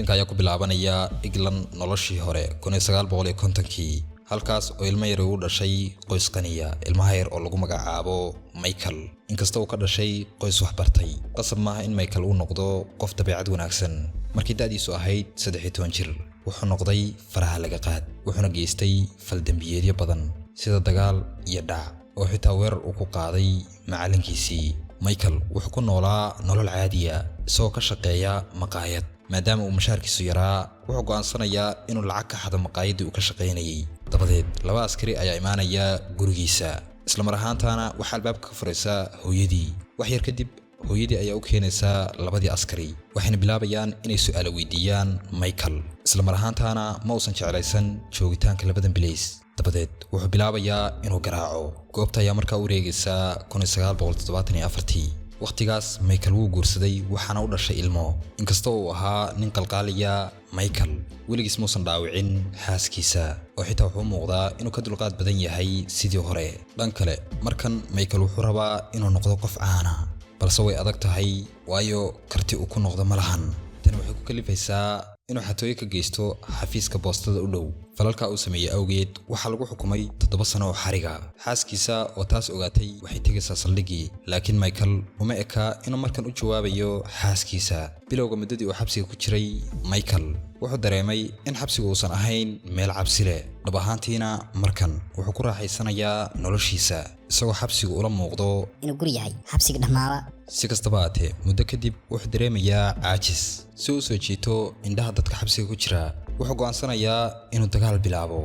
filimka ayaa ku bilaabanaya England noloshii hore 1950kii halkaas oo ilmo yar uu dhashay qoys qaniya ilmaha yar oo lagu magacaabo Michael inkastoo uu ka dhashay qoys wax bartay qasab maaha in Michael uu noqdo qof dabeecad wanaagsan markii da'diisu ahayd 13 jir wuxuu noqday faraha laga qaad wuxuuna geystay fal dambiyeedyo badan sida dagaal iyo dhac oo xitaa weerar uu ku qaaday macalinkiisii Michael wuxuu ku noolaa nolol caadi ah isagoo ka shaqeeya maqaayad maadaama uu mushaarkiisu yaraa wuxuu go'aansanayaa inuu lacag ka xado maqaayadii uu ka shaqeynayay dabadeed laba askari ayaa imaanaya gurigiisa isla mar ahaantaana waxa albaabka ka furaysa hooyadii wax yar kadib hooyadii ayaa u keenaysa labadii askari waxayna bilaabayaan inay su'aalo weydiiyaan Michael isla mar ahaantaana ma uusan jeclaysan joogitaanka labadan bileys dabadeed wuxuu bilaabayaa inuu garaaco goobta ayaa markaa u wareegaysa 1974 waqtigaas Michael wuu guursaday waxaana u dhashay ilmo inkastoo uu ahaa nin qalqaaliya Michael weligiis muusan dhaawicin xaaskiisa oo xitaa wuxuu muuqdaa inuu ka dulqaad badan yahay sidii hore dhan kale markan Michael wuxuu rabaa inuu noqdo qof caana balse way adag tahay waayo karti uu ku noqdo malahan tan waxay ku kalifaysaa inuu xatooyo ka geysto xafiiska boostada u dhow falalka uu sameeyay awgeed waxa lagu xukumay 7 sano oo xariga xaaskiisa oo taas ogaatay waxay tagaysaa saldhigii laakiin Michael uma eka inuu markan u jawaabayo xaaskiisa bilowga muddadii uu xabsiga ku jiray Michael wuxuu dareemay in xabsigu uusan ahayn meel cabsi leh dhab ahaantiina markan wuxuu ku raaxaysanayaa noloshiisa isagoo xabsigu ula muuqdo inuu guri yahay xabsiga dhamaaba si kastaba ahaatee muddo kadib wuxuu dareemayaa caajis si uu soo jiito indhaha dadka xabsiga ku jira wuxuu go'aansanayaa inuu dagaal bilaabo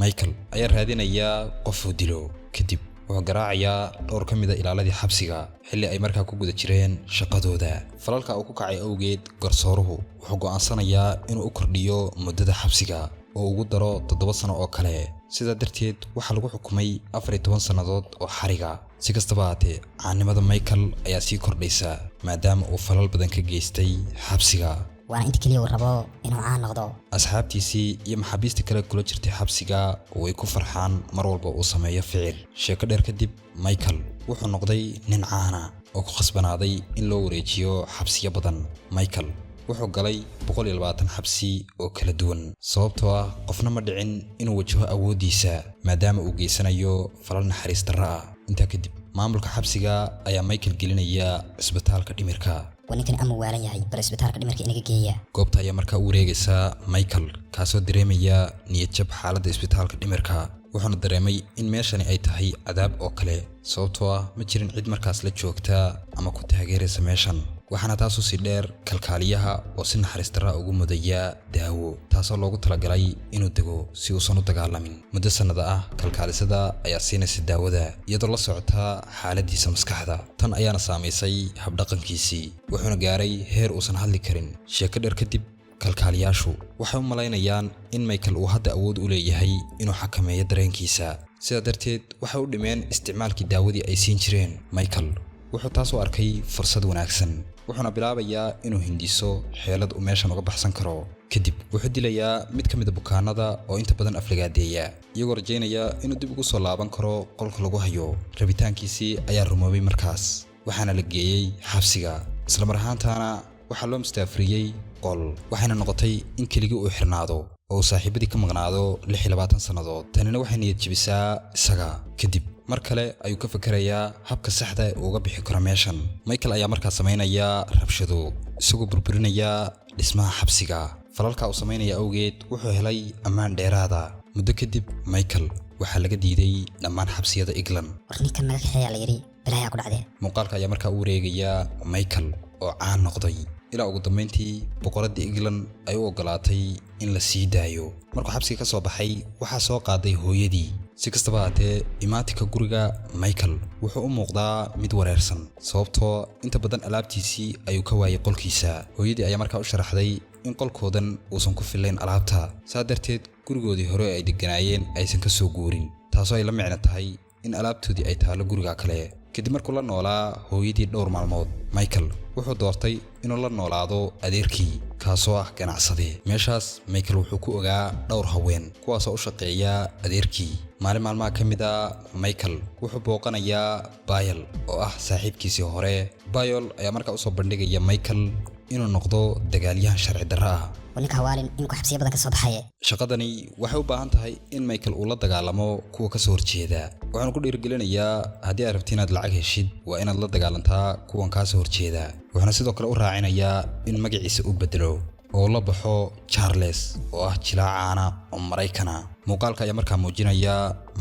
Michael ayaa raadinaya qof uu dilo kadib wuxuu garaacayaa dhowr ka mid ah ilaaladii xabsiga xilli ay markaa ku guda jireen shaqadooda falalka uu ku kacay awgeed garsooruhu wuxuu go'aansanayaa inuu u kordhiyo muddada xabsiga oo ugu daro 7 sano oo kale sida darteed waxa lagu xukumay 14 sanadood oo xariga si kastaba ahaatee caanimada Michael ayaa sii kordhaysa maadaama uu falal badan ka geystay xabsiga waana inta kaliya uu rabo inuu caan noqdo asxaabtiisii iyo maxaabiista kale kula jirtay xabsiga way ku farxaan mar walba uu sameeyo ficil sheeko dheer kadib Michael wuxuu noqday nin caana oo ku khasbanaaday in loo wareejiyo xabsiyo badan Michael wuxuu galay 120 xabsi oo kala duwan sababtoo ah qofna ma dhicin inuu wajaho awoodiisa maadaama uu geysanayo falal naxariis darro ah inta kadib maamulka xabsiga ayaa Michael gelinaya isbitaalka dhimirka waninkani ama waalan yahay bar isbitaalka dhimirka inaga geeya goobta ayaa markaa u wareegaysa Michael kaasoo dareemaya niyad jab xaaladda isbitaalka dhimirka wuxuuna dareemay in meeshani ay tahay cadaab oo kale sababtoo ah ma jirin cid markaas la joogta ama ku taageeraysa meeshan waxaana taasoo si dheer kalkaaliyaha oo si naxariis darro ugu mudaya daawo taasoo loogu talagalay inuu dego si uusan u dagaalamin muddo sanada ah kalkaalisada ayaa siinaysa daawada iyadoo la socota xaaladiisa maskaxda tan ayaana saameysay habdhaqankiisii wuxuuna gaaray heer uusan hadli karin sheeko dheer kadib kalkaaliyaashu waxay u malaynayaan in Michael uu hadda awood u leeyahay inuu xakameeyo dareenkiisa sida darteed waxay u dhimeen isticmaalkii daawadii ay siin jireen Michael wuxuu taas u arkay fursad wanaagsan wuxuuna bilaabayaa inuu hindiso xeelad uu meeshan uga baxsan karo kadib wuxuu dilayaa mid ka mid ah bukaanada oo inta badan aflagaadeeya iyagoo rajaynaya inuu dib ugu soo laaban karo qolka lagu hayo rabitaankiisii ayaa rumoobay markaas waxaana la geeyey xabsiga isla mar ahaantaana waxaa loo mustaafriyey qol waxayna noqotay in keligii uu xirnaado oo saaxiibadii ka maqnaado 26 sanadood tanina waxay niyad jabisaa isaga kadib mar kale ayuu ka fikirayaa habka saxda ah ee uga bixi karo meeshan Michael ayaa markaa sameynaya rabshado isagoo burburinaya dhismaha xabsiga falalka uu sameynaya awgeed wuxuu helay ammaan dheeraada muddo kadib Michael waxaa laga diiday dhammaan xabsiyada England warninkan naga xeeyaa la yiri bilaa ku dhacday muuqaalka ayaa markaa u wareegaya Michael oo caan noqday ilaa ugu dambeyntii boqoradda England ay u ogolaatay in la sii daayo markuu xabsiga ka soo baxay waxaa soo qaaday hooyadii si kastaba ahaatee imaatinka guriga Michael wuxuu u muuqdaa mid wareersan sababtoo inta badan alaabtiisii ayuu ka waayay qolkiisa hooyadii ayaa markaa u sharaxday in qolkoodan uusan ku filayn alaabta saa darteed gurigoodii hore ay deganaayeen aysan ka soo guurin taasoo ay la micno tahay in alaabtoodii ay taalo guriga kale kadib markuu la noolaa hooyadii dhowr maalmood Michael wuxuu doortay inuu la noolaado adeerkii kaasoo ah ganacsade meeshaas Michael wuxuu ku ogaa dhowr haween kuwaasoo u shaqeeya adeerkii maalin maalmaha ka mid ah Michael wuxuu booqanayaa Bayal oo ah saaxiibkiisii hore Bayal ayaa markaa u soo bandhigaya Michael inuu noqdo dagaalyahan sharci darro ah. ninka hawaalin inuu xabsiga badan ka soo baxay. shaqadani waxay u baahan tahay in Michael uu la dagaalamo kuwa ka soo horjeeda. waxaan ku dhiirigelinayaa haddii aad rabto inaad lacag heshid waa inaad la dagaalantaa kuwan ka soo horjeeda. waxaan sidoo kale u raacinayaa in magaciisa uu bedelo oo la baxo Charles oo ah jilaa caana oo Maraykana. muuqaalka ayaa markaa muujinaya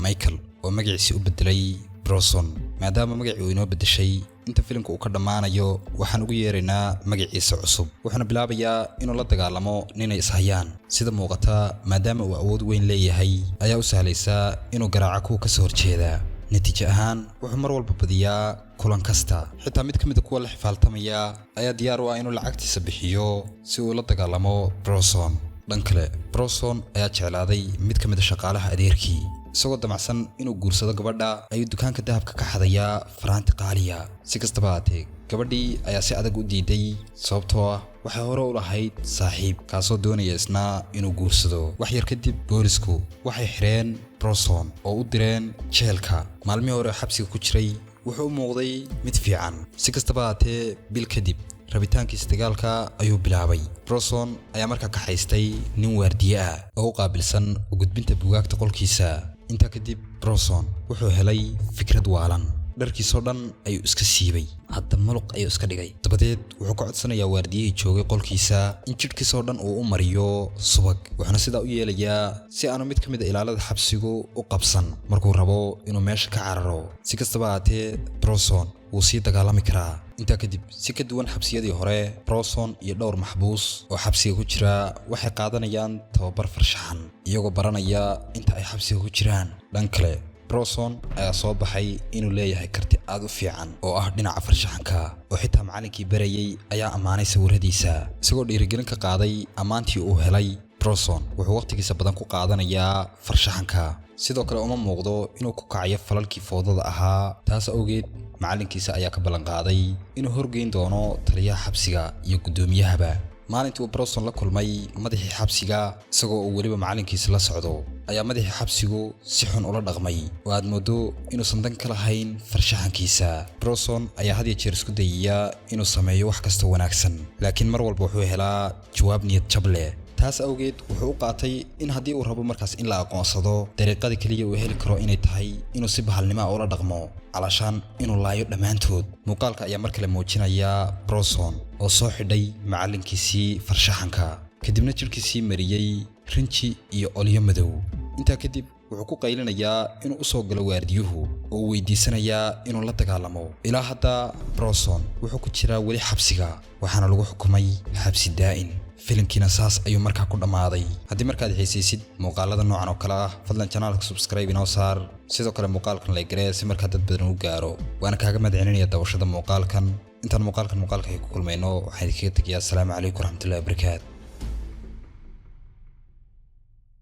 Michael oo magaciisa u bedelay Bronson. maadaama magacii uu inoo bedeshay inta filimka uu ka dhamaanayo waxaan ugu yeeraynaa magaciisa cusub. waxaana bilaabayaa inuu la dagaalamo ninay ishayaan. sida muuqata maadaama uu awood weyn leeyahay ayaa u sahlaysa inuu garaaco kuwa ka soo horjeeda. natiijo ahaan wuxuu mar walba badiyaa kulan kasta. xitaa mid ka mid ah kuwa la xifaaltamaya ayaa diyaar u ah inuu lacagtiisa bixiyo si uu la dagaalamo Bronson. dhan kale Bronson ayaa jeclaaday mid ka mid ah shaqaalaha adeerkii. isagoo damacsan inuu guursado gabadha ayuu dukaanka dahabka ka xadayaa faraanti qaaliya. si kastaba haatee gabadhii ayaa si adag u diiday sababtoo ah waxay hore u lahayd saaxiib kaasoo doonaya isna inuu guursado. wax yar kadib boolisku waxay xireen Bronson oo u direen jeelka. maalmihii hore xabsiga ku jiray wuxuu u muuqday mid fiican. si kastaba haatee bil kadib rabitaankiisa dagaalka ayuu bilaabay. Bronson ayaa markaa ka haystay nin waardiye ah oo u qaabilsan u gudbinta buugaagta qolkiisa. intaa kadib Bronson wuxuu helay fikrad waalan. dharkiisoo dhan ayuu iska siibay, hadda maluq ayuu iska dhigay. dabadeed wuxuu ka codsanayaa waardiyihii joogay qolkiisa in jidhkiisoo dhan uu u mariyo subag. wuxuuna sidaa u yeelayaa si aanu mid ka mid ah ilaalada xabsigu u qabsan markuu rabo inuu meesha ka cararo. si kastaba haatee Bronson wuu sii dagaalami karaa. intaa kadib si ka duwan xabsiyadii hore Bronson iyo dhowr maxbuus oo xabsiga ku jira waxay qaadanayaan tababar farshaxan iyagoo baranaya inta ay xabsiga ku jiraan. dhan kale Bronson ayaa soo baxay inuu leeyahay karti aad u fiican oo ah dhinaca farshaxanka oo xitaa macallinkii barayay ayaa ammaanay sawiradiisa. isagoo dhiirigelin ka qaaday ammaantii uu helay Bronson wuxuu waqtigiisa badan ku qaadanayaa farshaxanka. sidoo kale uma muuqdo inuu ku kacayo falalkii foodada ahaa. taas awgeed macallinkiisa ayaa ka ballan qaaday inuu horgeyn doono taliyaha xabsiga iyo guddoomiyahaba. maalintii uu Bronson la kulmay madaxii xabsiga isagoo uu weliba macallinkiisa la socdo ayaa madaxii xabsigu si xun ula dhaqmay oo aad moodo inuusan dan ka lahayn farshaxankiisa. Bronson ayaa had iyo jeer isku dayaya inuu sameeyo wax kasta wanaagsan laakiin mar walba wuxuu helaa jawaab niyad jab leh. taas awgeed wuxuu u qaatay in haddii uu rabo markaas in la aqoonsado dariiqada kaliya uu heli karo inay tahay inuu si bahalnimo ah ula dhaqmo calashaan inuu laayo dhammaantood. muuqaalka ayaa mar kale muujinaya Bronson oo soo xidhay macallinkiisii farshaxanka kadibna jidhkiisii mariyey rinji iyo olyo madow. intaa kadib wuxuu ku qaylinayaa inuu u soo galo waardiyuhu oo uu weydiisanayaa inuu la dagaalamo. ilaa hadda Bronson wuxuu ku jiraa weli xabsiga waxaana lagu xukumay xabsi daa'in. filimkiina saas ayuu markaa ku dhammaaday. haddii markaad xiisaysid muuqaalada noocan oo kale ah fadlan channelka subscribe inoo saar. sidoo kale muuqaalkan like garee si markaa dad badan u gaaro. waana kaaga mahadcelinaya daawashada muuqaalkan. intaan muuqaalka ku kulmayno waxaan idinkaga tegayaa asalaamu calaykum waraxmatullahi wabarakaatu.